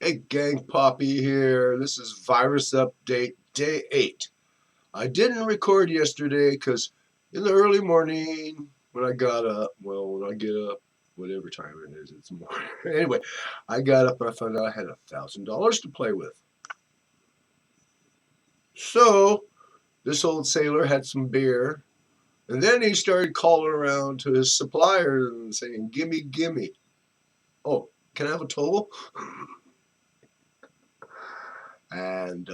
Hey gang, Poppy here. This is Virus Update Day 8. I didn't record yesterday because in the early morning when I got up, when I get up, whatever time it is, it's morning. Anyway, I got up and I found out I had $1,000 to play with. So this old sailor had some beer, and then he started calling around to his suppliers and saying, "Gimme, gimme." Oh, can I have a total? And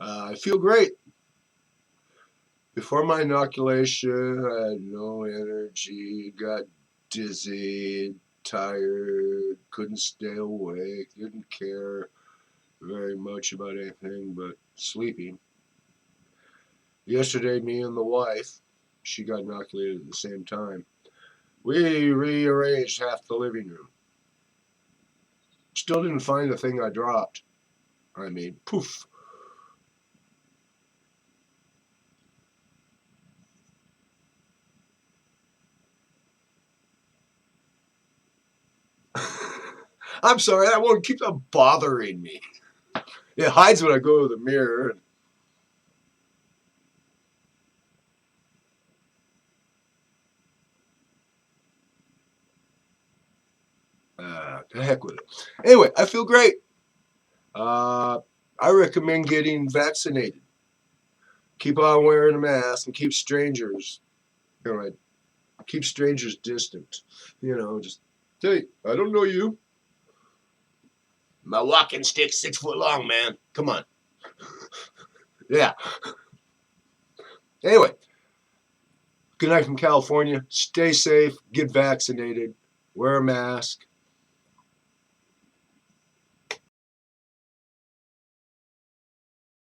I feel great. Before my inoculation, I had no energy, got dizzy, tired, couldn't stay awake, didn't care very much about anything but sleeping. Yesterday, me and the wife, she got inoculated at the same time. We rearranged half the living room. Still didn't find the thing I dropped. I mean, poof. I'm sorry, that one keeps on bothering me. It hides when I go to the mirror. To heck with it. Anyway, I feel great. Uh, I recommend getting vaccinated. Keep on wearing a mask and keep strangers distant. Just hey, I don't know you. My walking stick's 6 foot long, man. Come on. Yeah. Anyway, good night from California. Stay safe. Get vaccinated. Wear a mask.